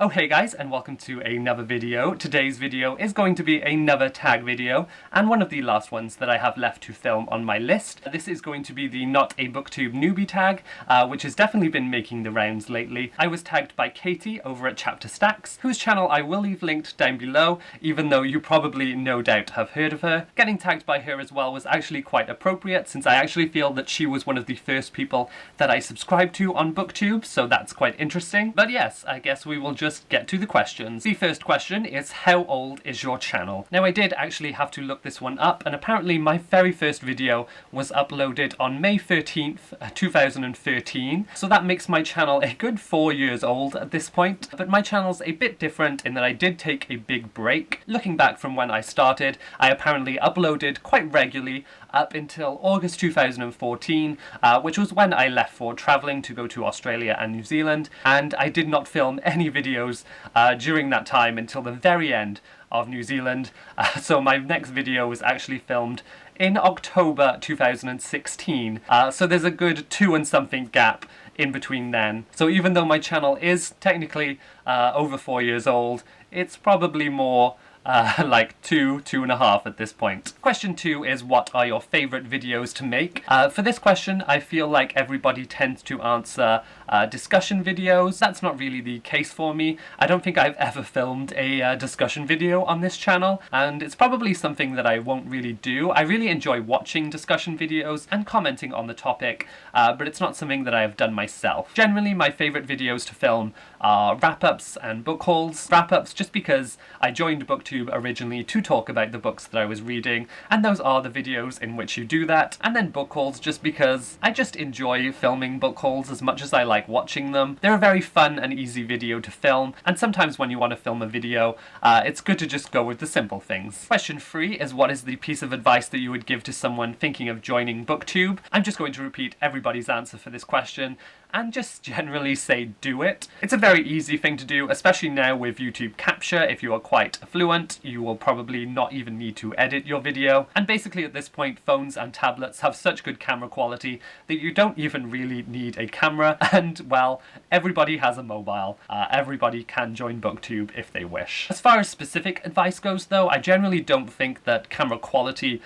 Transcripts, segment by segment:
Oh hey guys, and welcome to another video. Today's video is going to be another tag video, and one of the last ones that I have left to film on my list. This is going to be the Not A Booktube Newbie Tag, which has definitely been making the rounds lately. I was tagged by Katie over at Chapterstackss, whose channel I will leave linked down below, even though you probably no doubt have heard of her. Getting tagged by her as well was actually quite appropriate, since I actually feel that she was one of the first people that I subscribed to on Booktube, so that's quite interesting. But yes, I guess we will just get to the questions. The first question is, how old is your channel? Now I did actually have to look this one up, and apparently my very first video was uploaded on May 13th, 2013, so that makes my channel a good 4 years old at this point. But my channel's a bit different in that I did take a big break. Looking back from when I started, I apparently uploaded quite regularly up until August 2014, which was when I left for travelling to go to Australia and New Zealand, and I did not film any videos during that time until the very end of New Zealand. So my next video was actually filmed in October 2016, so there's a good 2 and something gap in between then. So even though my channel is technically over 4 years old, it's probably more like 2.5 at this point. Question 2 is, what are your favourite videos to make? For this question, I feel like everybody tends to answer discussion videos. That's not really the case for me. I don't think I've ever filmed a discussion video on this channel, and it's probably something that I won't really do. I really enjoy watching discussion videos and commenting on the topic, but it's not something that I have done myself. Generally, my favourite videos to film are wrap-ups and book hauls. Wrap-ups just because I joined Booktube originally to talk about the books that I was reading, and those are the videos in which you do that. And then book hauls just because I just enjoy filming book hauls as much as I like watching them. They're a very fun and easy video to film, and sometimes when you want to film a video, it's good to just go with the simple things. Question 3 is, what is the piece of advice that you would give to someone thinking of joining Booktube? I'm just going to repeat everybody's answer for this question and just generally say do it. It's a very easy thing to do, especially now with YouTube Capture. If you are quite fluent, you will probably not even need to edit your video. And basically at this point, phones and tablets have such good camera quality that you don't even really need a camera. And well, everybody has a mobile. Everybody can join Booktube if they wish. As far as specific advice goes though, I generally don't think that camera quality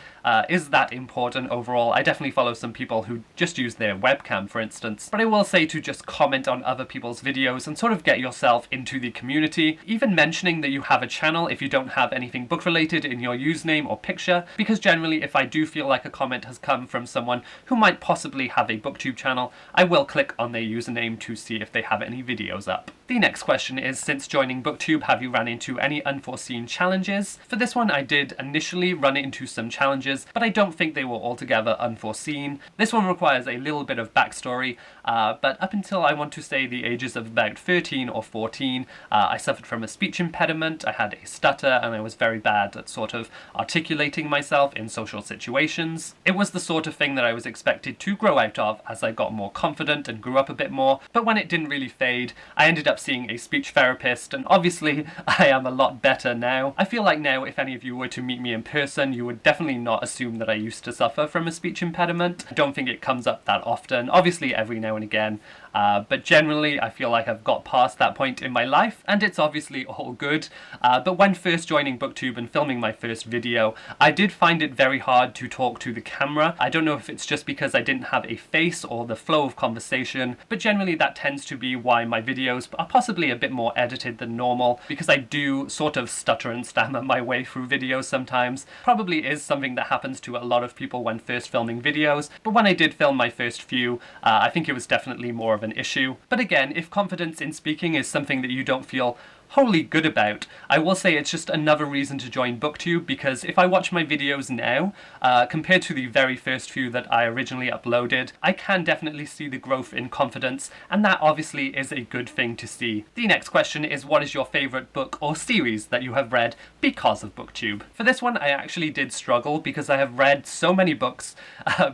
is that important overall. I definitely follow some people who just use their webcam, for instance. But I will say to just comment on other people's videos and sort of get yourself into the community. Even mentioning that you have a channel if you don't have anything book related in your username or picture, because generally if I do feel like a comment has come from someone who might possibly have a Booktube channel, I will click on their username to see if they have any videos up. The next question is, since joining Booktube, have you run into any unforeseen challenges? For this one, I did initially run into some challenges, but I don't think they were altogether unforeseen. This one requires a little bit of backstory, but up until I want to say the ages of about 13 or 14, I suffered from a speech impediment, I had a stutter, and I was very bad at sort of articulating myself in social situations. It was the sort of thing that I was expected to grow out of as I got more confident and grew up a bit more, but when it didn't really fade, I ended up seeing a speech therapist, and obviously I am a lot better now. I feel like now if any of you were to meet me in person, you would definitely not assume that I used to suffer from a speech impediment. I don't think it comes up that often, obviously every now and again, but generally I feel like I've got past that point in my life, and it's obviously all good. But when first joining Booktube and filming my first video, I did find it very hard to talk to the camera. I don't know if it's just because I didn't have a face or the flow of conversation, but generally that tends to be why my videos are possibly a bit more edited than normal, because I do sort of stutter and stammer my way through videos sometimes. Probably is something that happens to a lot of people when first filming videos, but when I did film my first few, I think it was definitely more of an issue. But again, if confidence in speaking is something that you don't feel wholly good about, I will say it's just another reason to join Booktube, because if I watch my videos now, compared to the very first few that I originally uploaded, I can definitely see the growth in confidence, and that obviously is a good thing to see. The next question is, what is your favourite book or series that you have read because of Booktube? For this one, I actually did struggle because I have read so many books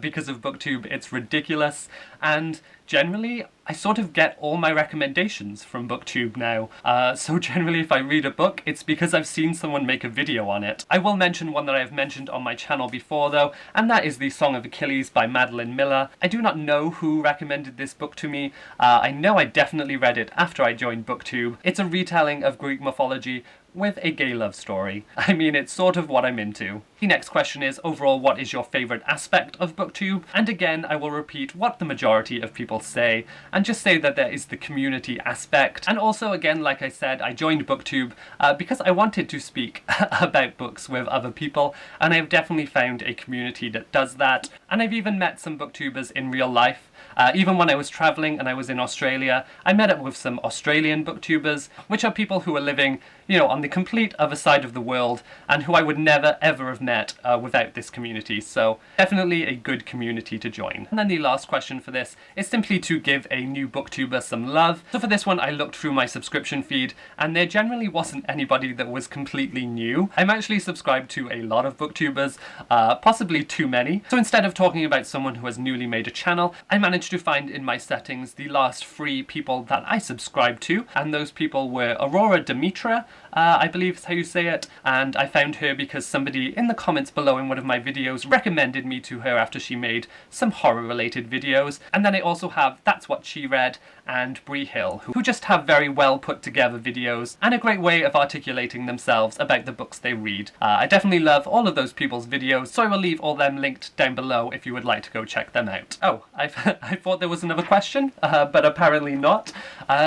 because of Booktube, it's ridiculous, and generally I sort of get all my recommendations from BookTube now, so generally if I read a book, it's because I've seen someone make a video on it. I will mention one that I have mentioned on my channel before though, and that is The Song of Achilles by Madeline Miller. I do not know who recommended this book to me. I know I definitely read it after I joined BookTube. It's a retelling of Greek mythology with a gay love story. I mean, it's sort of what I'm into. The next question is, overall, what is your favourite aspect of BookTube? And again, I will repeat what the majority of people say, and just say that there is the community aspect. And also, again, like I said, I joined BookTube because I wanted to speak about books with other people, and I've definitely found a community that does that. And I've even met some booktubers in real life. Even when I was travelling and I was in Australia, I met up with some Australian booktubers, which are people who are living, you know, on the complete other side of the world, and who I would never ever have met without this community. So definitely a good community to join. And then the last question for this is simply to give a new booktuber some love. So for this one, I looked through my subscription feed, and there generally wasn't anybody that was completely new. I'm actually subscribed to a lot of booktubers, possibly too many. So instead of talking about someone who has newly made a channel, I managed to find in my settings the last 3 people that I subscribed to, and those people were Aurora Demetra, I believe is how you say it, and I found her because somebody in the comments below in one of my videos recommended me to her after she made some horror related videos. And then I also have That's What She Read and Bree Hill, who just have very well put together videos and a great way of articulating themselves about the books they read. I definitely love all of those people's videos, so I will leave all them linked down below if you would like to go check them out. Oh, I thought there was another question, but apparently not.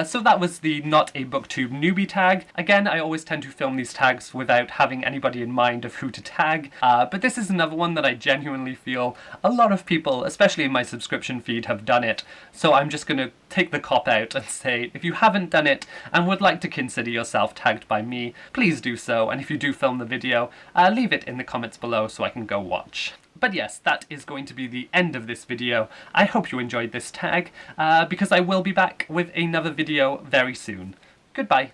So that was the Not a Booktube Newbie tag. Again, I always tend to film these tags without having anybody in mind of who to tag, but this is another one that I genuinely feel a lot of people, especially in my subscription feed, have done it. So I'm just going to take the cop out and say, if you haven't done it and would like to consider yourself tagged by me, please do so, and if you do film the video, leave it in the comments below so I can go watch. But yes, that is going to be the end of this video. I hope you enjoyed this tag, because I will be back with another video very soon. Goodbye.